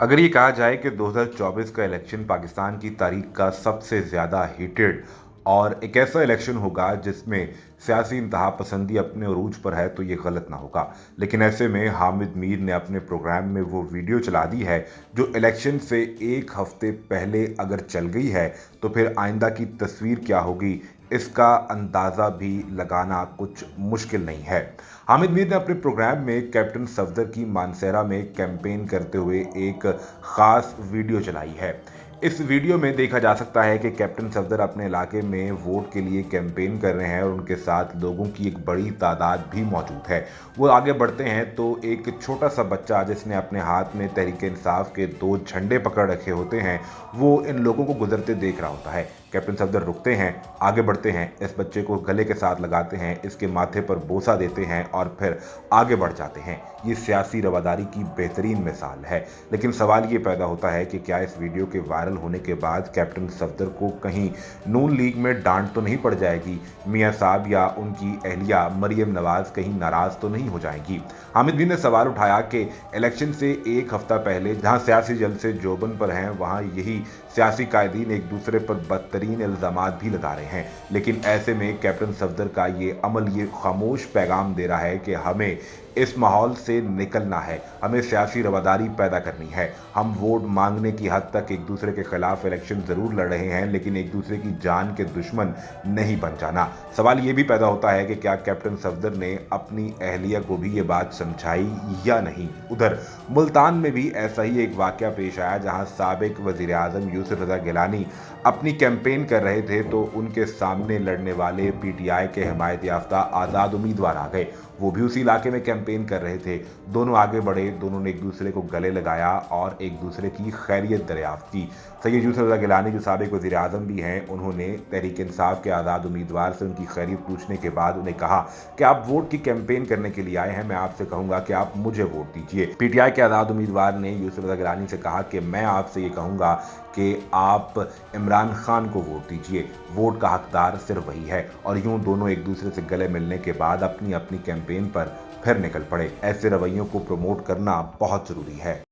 अगर ये कहा जाए कि 2024 का इलेक्शन पाकिस्तान की तारीख का सबसे ज़्यादा हीटेड और एक ऐसा इलेक्शन होगा जिसमें सियासी इंतहा पसंदी अपने अरूज पर है तो ये गलत ना होगा। लेकिन ऐसे में हामिद मीर ने अपने प्रोग्राम में वो वीडियो चला दी है जो इलेक्शन से एक हफ्ते पहले अगर चल गई है तो फिर आइंदा की तस्वीर क्या होगी इसका अंदाज़ा भी लगाना कुछ मुश्किल नहीं है। हामिद मीर ने अपने प्रोग्राम में कैप्टन सफदर की मानसेरा में कैंपेन करते हुए एक ख़ास वीडियो चलाई है। इस वीडियो में देखा जा सकता है कि कैप्टन सफदर अपने इलाके में वोट के लिए कैंपेन कर रहे हैं और उनके साथ लोगों की एक बड़ी तादाद भी मौजूद है। वो आगे बढ़ते हैं तो एक छोटा सा बच्चा जिसने अपने हाथ में तहरीक इंसाफ के 2 झंडे पकड़ रखे होते हैं वो इन लोगों को गुजरते देख रहा होता है। कैप्टन सफदर रुकते हैं, आगे बढ़ते हैं, इस बच्चे को गले के साथ लगाते हैं, इसके माथे पर बोसा देते हैं और फिर आगे बढ़ जाते हैं। ये सियासी रवादारी की बेहतरीन मिसाल है। लेकिन सवाल ये पैदा होता है कि क्या इस वीडियो के वायरल होने के बाद कैप्टन सफदर को कहीं नून लीग में डांट तो नहीं पड़ जाएगी? मियां साहब या उनकी अहलिया मरियम नवाज कहीं नाराज तो नहीं हो जाएंगी? हामिद मीर ने सवाल उठाया कि इलेक्शन से एक हफ्ता पहले जहां सियासी जलसे जोबन पर हैं वहां यही सियासी कायदीन एक दूसरे पर बदतरीन इल्जामात भी लगा रहे हैं। लेकिन ऐसे में कैप्टन सफदर का ये अमल ये खामोश पैगाम दे रहा है कि हमें इस माहौल से निकलना है, हमें सियासी रवादारी पैदा करनी है। हम वोट मांगने की हद तक एक दूसरे के खिलाफ इलेक्शन जरूर लड़ रहे हैं लेकिन एक दूसरे की जान के दुश्मन नहीं बन जाना। सवाल ये भी पैदा होता है कि क्या कैप्टन सफदर ने अपनी अहलिया को भी ये बात समझाई या नहीं? उधर मुल्तान में भी ऐसा ही एक वाकया पेश आया जहां साबिक वजीर आजम यूसुफ रजा गिलानी अपनी कैंपेन कर रहे थे तो उनके सामने लड़ने वाले पीटीआई के हिमायत याफ्ता आज़ाद उम्मीदवार आ गए। वो भी उसी इलाके में कैंपेन कर रहे थे। दोनों आगे बढ़े, दोनों ने एक दूसरे को गले लगाया और एक दूसरे की खैरियत दरियाफ्त की। सैयद यूसुफ रजा गिलानी जो साबिक वज़ीर आज़म भी हैं उन्होंने तहरीक इंसाफ के आज़ाद उम्मीदवार से उनकी खैरियत पूछने के बाद उन्हें कहा कि आप वोट की कैंपेन करने के लिए आए हैं, मैं आपसे कहूँगा कि आप मुझे वोट दीजिए। पीटीआई के आज़ाद उम्मीदवार ने यूसुफ रजा गिलानी से कहा कि मैं आपसे ये कहूँगा कि आप इमरान खान को वोट दीजिए, वोट का हकदार सिर्फ वही है। और यूं दोनों एक दूसरे से गले मिलने के बाद अपनी अपनी कैंपेन पर फिर निकल पड़े। ऐसे रवैयों को प्रमोट करना बहुत ज़रूरी है।